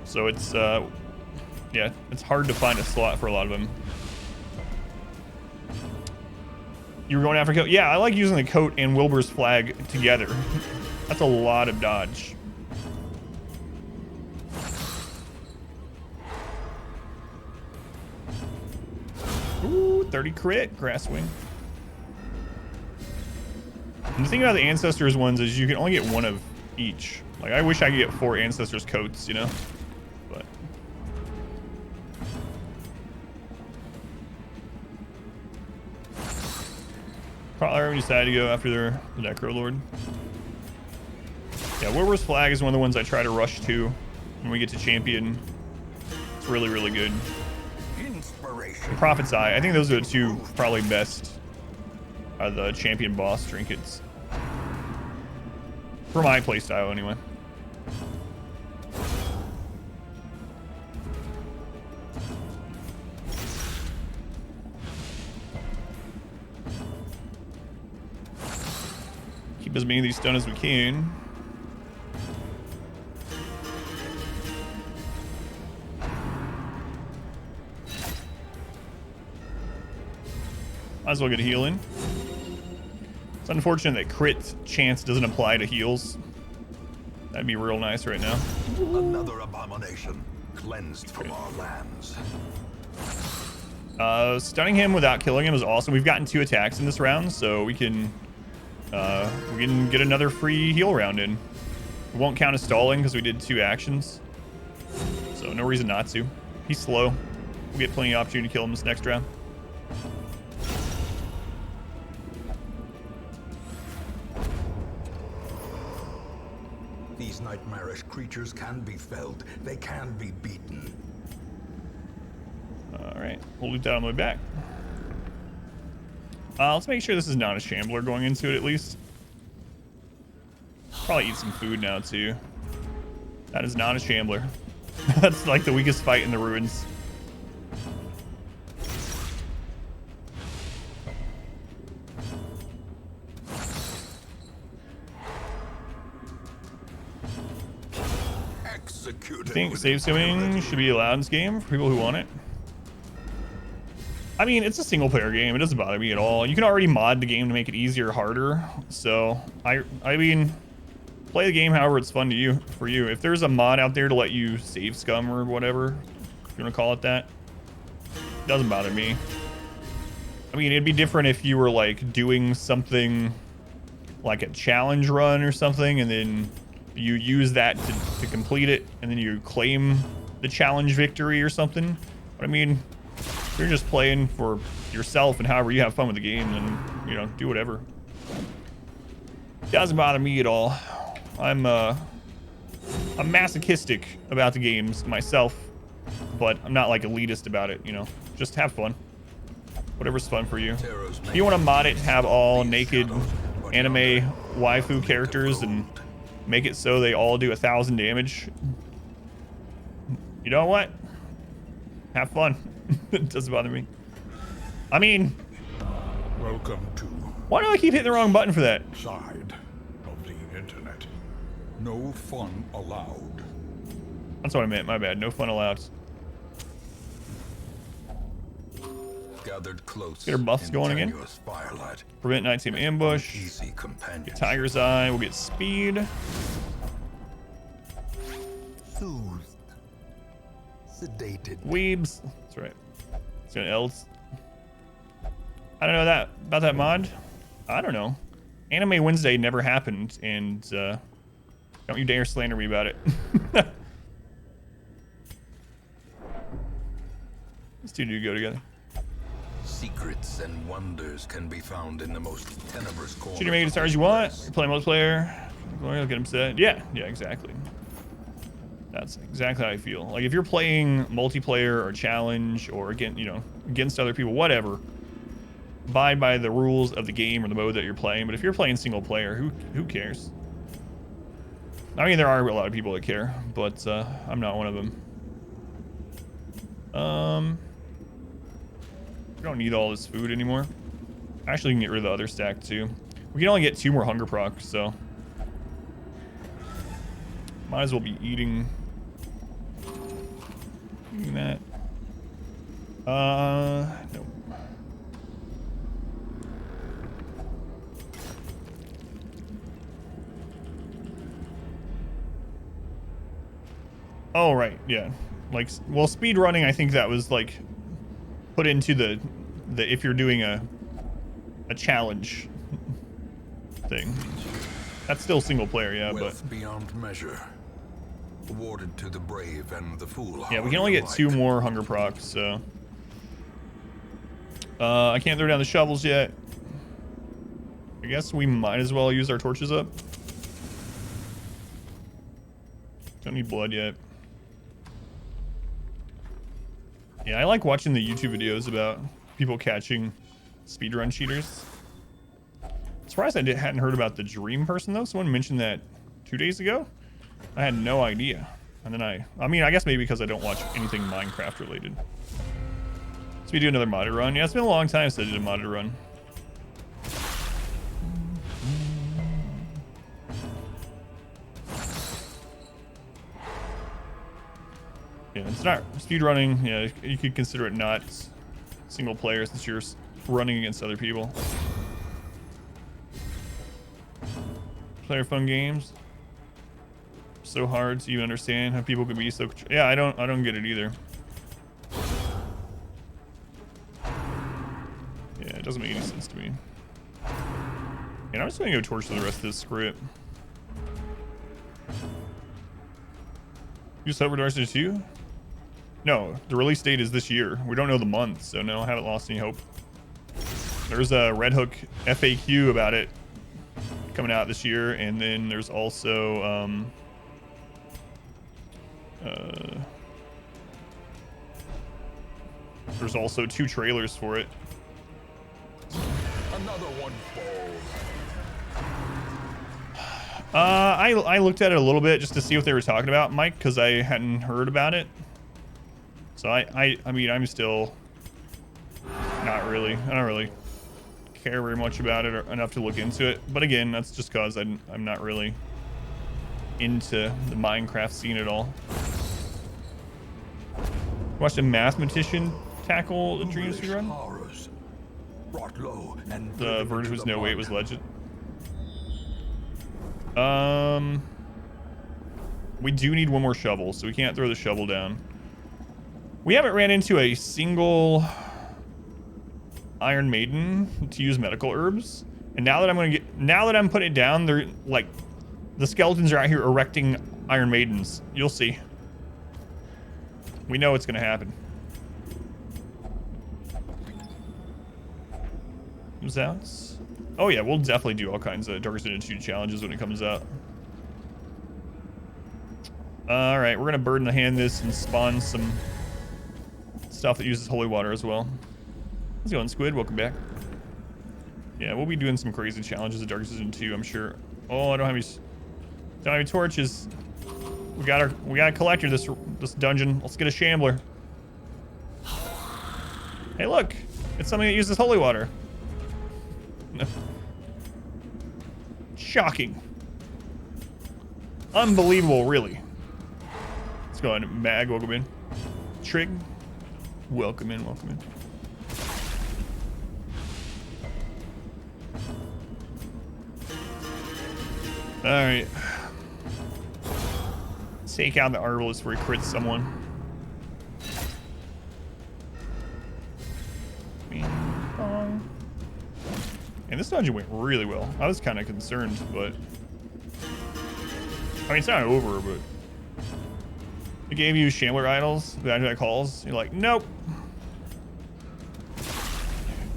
Speaker 1: So it's, yeah, it's hard to find a slot for a lot of them. You were going after coat? Yeah, I like using the coat and Wilbur's Flag together. That's a lot of dodge. Ooh, 30 crit, Grasswing. And the thing about the Ancestors ones is you can only get one of each. Like, I wish I could get 4 Ancestors coats, you know? But probably already decided to go after the Necro Lord. Yeah, Wilbur's Flag is one of the ones I try to rush to when we get to champion. It's really, really good.
Speaker 4: Inspiration.
Speaker 1: Prophet's Eye. I think those are the two probably best the champion boss trinkets. For my playstyle, anyway. Keep as many of these stun as we can. Might as well get a heal in. It's unfortunate that crit chance doesn't apply to heals. That'd be real nice right now.
Speaker 2: Another abomination cleansed from our lands.
Speaker 1: Stunning him without killing him is awesome. We've gotten 2 attacks in this round, so we can get another free heal round in. It won't count as stalling because we did 2 actions, so no reason not to. He's slow. We'll get plenty of opportunity to kill him this next round.
Speaker 2: These nightmarish creatures can be felled. They can be beaten.
Speaker 1: All right. right, we'll loot that on the way back. Let's make sure this is not a shambler going into it at least. Probably eat some food now too. That is not a shambler. That's like the weakest fight in the ruins.
Speaker 2: Executed.
Speaker 1: I think
Speaker 2: with
Speaker 1: save skimming
Speaker 2: impunity.
Speaker 1: should be allowed in this game for people who want it. I mean, it's a single player game. It doesn't bother me at all. You can already mod the game to make it easier or harder. So I mean, play the game however it's fun to you for you. If there's a mod out there to let you save scum or whatever, if you want to call it that, it doesn't bother me. I mean, it'd be different if you were like doing something like a challenge run or something, and then you use that to complete it, and then you claim the challenge victory or something. But I mean, if you're just playing for yourself and however you have fun with the game, then, you know, do whatever. Doesn't bother me at all. I'm masochistic about the games myself, but I'm not like elitist about it, you know. Just have fun. Whatever's fun for you. If you want to mod it, have all naked anime waifu characters and make it so they all do 1,000 damage. You know what? Have fun. It doesn't bother me. I mean,
Speaker 4: Welcome to
Speaker 1: why do I keep hitting the wrong button for that?
Speaker 4: side of the internet. No fun allowed.
Speaker 1: That's what I meant. My bad. No fun allowed.
Speaker 2: Gathered close.
Speaker 1: Get our buffs
Speaker 2: in
Speaker 1: going again.
Speaker 2: tenuous firelight.
Speaker 1: Prevent night team ambush.
Speaker 2: Easy companion.
Speaker 1: Get Tiger's Eye. We'll get speed.
Speaker 4: Soothed. Sedated.
Speaker 1: Weebs. That's right. It's gonna else. I don't know that about that mod. I don't know. Anime Wednesday never happened, and don't you dare slander me about it. These two do go together.
Speaker 2: Secrets and wonders can be found in the most tenebrous corners.
Speaker 1: Shoot your mate as hard as you want. You're playing multiplayer. You'll get him set. Yeah, exactly. That's exactly how I feel. Like if you're playing multiplayer or challenge or against other people, whatever, abide by the rules of the game or the mode that you're playing. But if you're playing single player, who cares? I mean, there are a lot of people that care, but I'm not one of them. We don't need all this food anymore. Actually, we can get rid of the other stack too. We can only get 2 more hunger procs, so might as well be eating that. Nope. Oh right, yeah. Like, well, speed running, I think that was like put into the if you're doing a challenge thing. That's still single player, yeah,
Speaker 2: Wealth beyond measure. Awarded to the brave and the fool.
Speaker 1: yeah, we can only get 2 more hunger procs, so I can't throw down the shovels yet. I guess we might as well use our torches up. Don't need blood yet. Yeah, I like watching the YouTube videos about people catching speedrun cheaters. Surprised I hadn't heard about the dream person though. Someone mentioned that 2 days ago. I had no idea. And then I mean, I guess maybe because I don't watch anything Minecraft related. So we do another modded run. Yeah, it's been a long time since I did a modded run. Yeah, it's not speedrunning. Yeah, you could consider it not single player since you're running against other people. Player fun games. So hard to even understand how people could be so. Yeah, I don't get it either. Yeah, it doesn't make any sense to me. And I'm just gonna go torch the rest of this script. You sub Darcy 2? No, the release date is this year. We don't know the month, so no, I haven't lost any hope. There's a Redhook FAQ about it coming out this year, and then there's also There's also 2 trailers for it.
Speaker 4: Another one falls.
Speaker 1: I looked at it a little bit just to see what they were talking about, Mike, because I hadn't heard about it. So I mean, I'm still not really. I don't really care very much about it or enough to look into it. But again, that's just because I'm not really into the Minecraft scene at all. Watched a mathematician tackle the dream speedrun.
Speaker 4: Horrors, brought low and
Speaker 1: The version was no way it was legend. We do need one more shovel, so we can't throw the shovel down. We haven't ran into a single Iron Maiden to use medical herbs, and now that I'm putting it down, they're like the skeletons are out here erecting Iron Maidens. You'll see. We know it's gonna happen. Comes out. Oh yeah, we'll definitely do all kinds of Darkest Attitude challenges when it comes out. All right, we're gonna Bird in the Hand this and spawn some stuff that uses holy water as well. How's it going, Squid? Welcome back. Yeah, we'll be doing some crazy challenges at Dark Season 2, I'm sure. Oh, I don't have any torches. We got a collector this dungeon. Let's get a shambler. Hey, look, it's something that uses holy water. Shocking. Unbelievable, really. Let's go on. Mag, welcome in. Trig, welcome in, welcome in. All right. Take out the Arbalist where he crits someone. Bing, bong. And this dungeon went really well. I was kind of concerned, but I mean, it's not over, but it gave you Shambler idols, that calls. You're like, nope.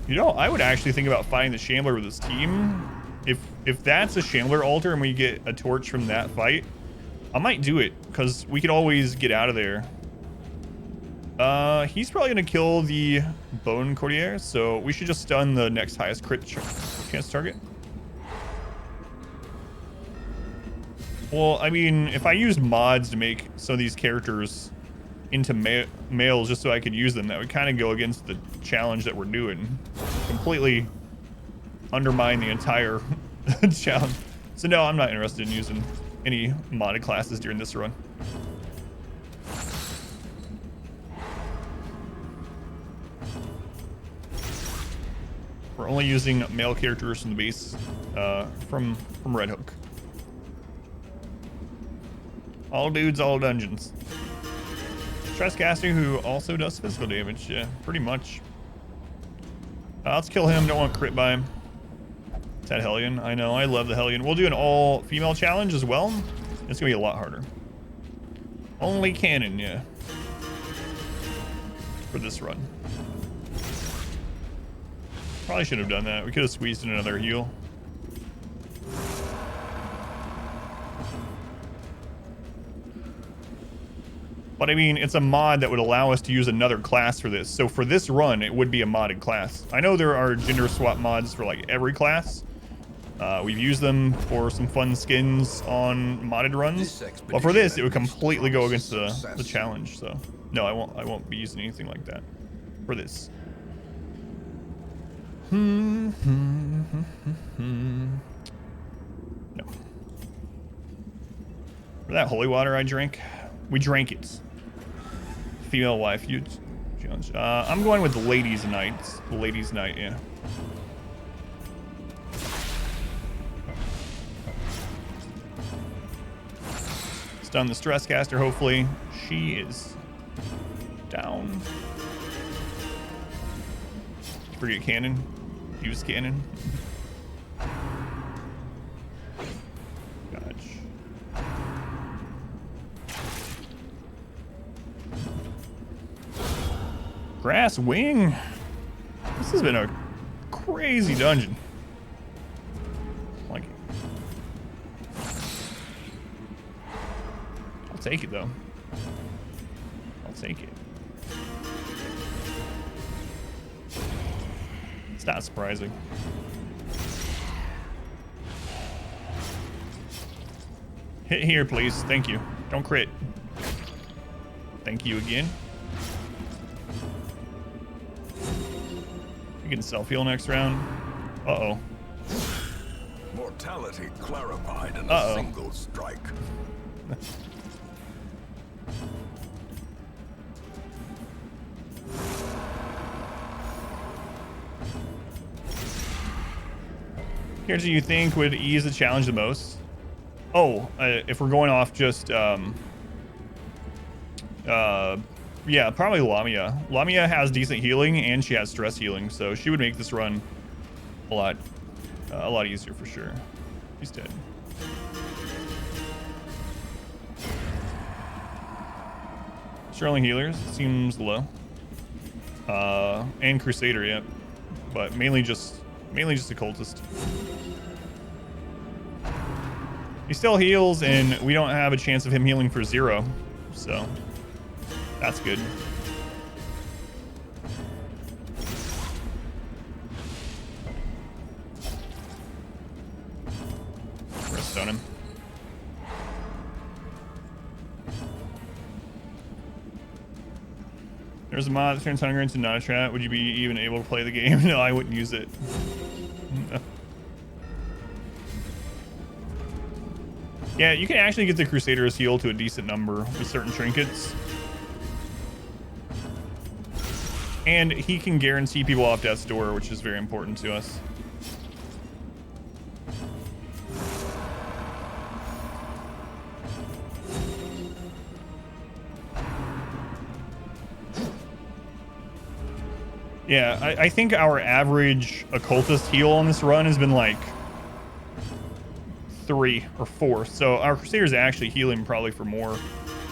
Speaker 1: You know, I would actually think about fighting the Shambler with his team. If that's a Shambler altar and we get a torch from that fight, I might do it because we could always get out of there. He's probably gonna kill the Bone Courtier, so we should just stun the next highest crit chance target. Well, I mean, if I used mods to make some of these characters into males just so I could use them, that would kind of go against the challenge that we're doing. Completely undermine the entire challenge. So no, I'm not interested in using any modded classes during this run. We're only using male characters from the base, from Redhook. All dudes, all dungeons. Stresscaster who also does physical damage, yeah, pretty much. Let's kill him, don't want to crit by him. It's that Hellion, I know, I love the Hellion. We'll do an all-female challenge as well. It's gonna be a lot harder. Only cannon, yeah. For this run. Probably should have done that. We could have squeezed in another heal. But I mean, it's a mod that would allow us to use another class for this. So for this run, it would be a modded class. I know there are gender swap mods for like every class. We've used them for some fun skins on modded runs. But for this, it would completely go against the challenge. So no, I won't be using anything like that for this. No. For that holy water I drank, we drank it. Female wife, you challenge. I'm going with the ladies' night. Ladies' night, yeah. Stun the Stresscaster, hopefully. She is down. Forget cannon. Use cannon. Gotcha. Grass wing. This has been a crazy dungeon. Like it. I'll take it though. I'll take it. It's not surprising. Hit here, please. Thank you. Don't crit. Thank you again. You can self-heal next round. Uh-oh.
Speaker 2: Mortality clarified in
Speaker 1: Uh-oh.
Speaker 2: a single strike.
Speaker 1: Here's what you think would ease the challenge the most. Oh, if we're going off just, yeah, probably Lamia. Lamia has decent healing and she has stress healing, so she would make this run a lot easier for sure. She's dead. Sterling healers seems low. And Crusader, yeah, but mainly just a cultist. He still heals, and we don't have a chance of him healing for 0, so that's good. Rest on him. There's a mod that turns hunger into not a trap. Would you be even able to play the game? No, I wouldn't use it. No. Yeah, you can actually get the Crusader's heal to a decent number with certain trinkets. And he can guarantee people off death's door, which is very important to us. Yeah, I think our average occultist heal on this run has been like 3 or 4. So our Crusader's actually healing probably for more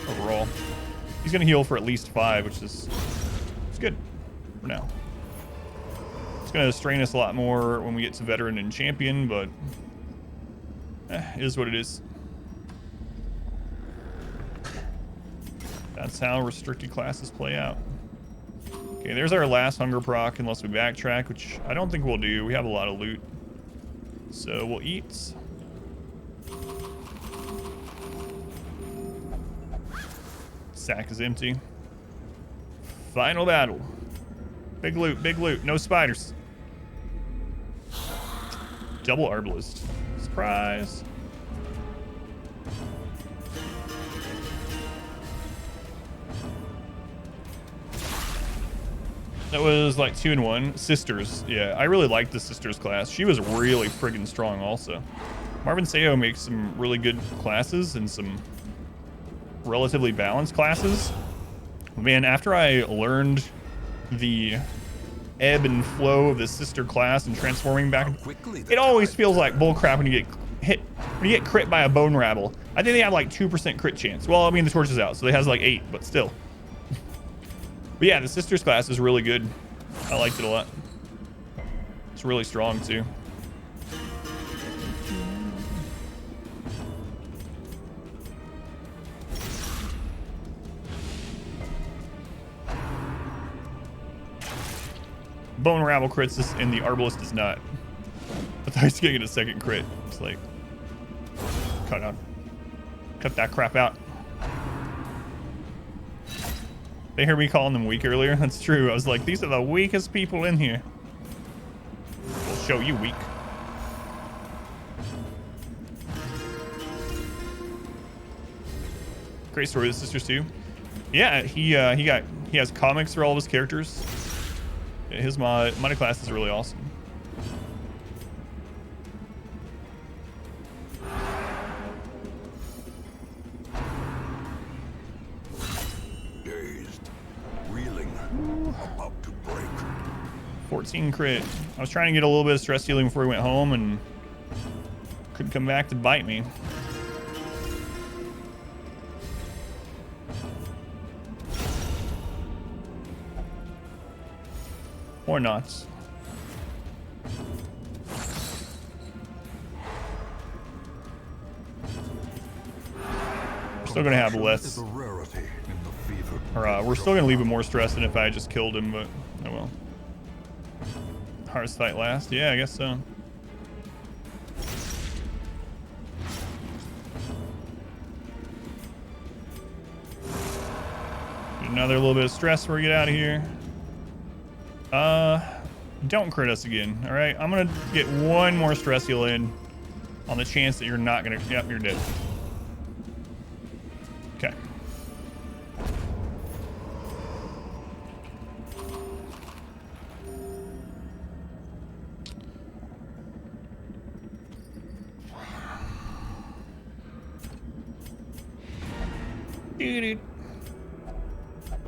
Speaker 1: overall. He's going to heal for at least 5, which is it's good for now. It's going to strain us a lot more when we get to Veteran and Champion, but it is what it is. That's how restricted classes play out. Okay, there's our last hunger proc, unless we backtrack, which I don't think we'll do. We have a lot of loot. So we'll eat. Sack is empty. Final battle. Big loot, big loot. No spiders. Double Arbalist. Surprise. That was like 2 and 1. Sisters. Yeah, I really liked the Sisters class. She was really friggin' strong also. Marvin Sayo makes some really good classes and some relatively balanced classes. Man, after I learned the ebb and flow of the Sister class and transforming back, it always feels like bullcrap when you get hit, when you get crit by a bone rabble. I think they have like 2% crit chance. Well, I mean, the torch is out, so it has like 8, but still. But yeah, the Sisters class is really good. I liked it a lot. It's really strong too. Bone Rabble crits this, and the Arbalist does not. I thought he was gonna get a second crit. It's like, cut that crap out. They heard me calling them weak earlier. That's true. I was like, these are the weakest people in here. We'll show you weak. Great story of the Sisters too. Yeah, he has comics for all of his characters. His mod class is really awesome.
Speaker 2: Dazed, reeling, about to break.
Speaker 1: 14 crit. I was trying to get a little bit of stress healing before we went home and couldn't come back to bite me. Or not. We're still gonna have less. Or we're still gonna leave him more stress than if I just killed him, but oh well. Hardest fight last. Yeah, I guess so. Get another little bit of stress before we get out of here. Don't crit us again. All right, I'm gonna get one more stress heal in on the chance that you're not gonna. Yep, you're dead. Okay.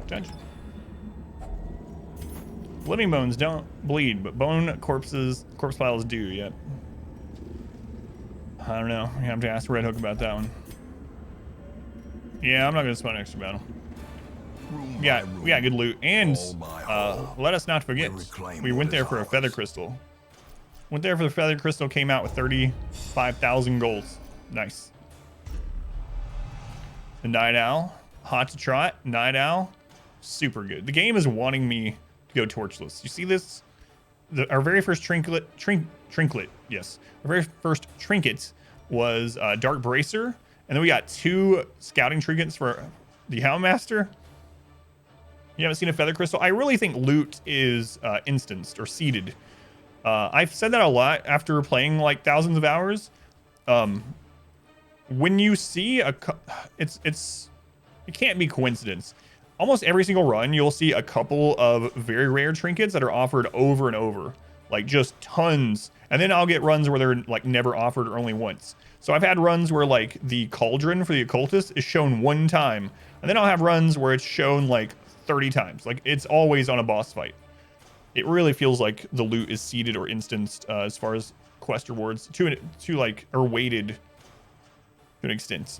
Speaker 1: Touch. Living bones don't bleed, but corpse piles do. Yep. I don't know. You have to ask Redhook about that one. Yeah, I'm not gonna spend extra battle. We got good loot, and let us not forget, we went there for a feather crystal. Went there for the feather crystal, came out with 35,000 golds. Nice. The night owl, hot to trot. Night owl, super good. The game is wanting me to go torchless. You see this? Our very first trinket. Yes, our very first trinket was Dark Bracer, and then we got 2 scouting trinkets for the Houndmaster. You haven't seen a feather crystal? I really think loot is instanced or seeded. I've said that a lot after playing like thousands of hours. When you see it can't be coincidence. Almost every single run, you'll see a couple of very rare trinkets that are offered over and over, like just tons. And then I'll get runs where they're like never offered or only once. So I've had runs where like the cauldron for the occultist is shown 1 time, and then I'll have runs where it's shown like 30 times. Like it's always on a boss fight. It really feels like the loot is seeded or instanced as far as quest rewards to like, or weighted to an extent.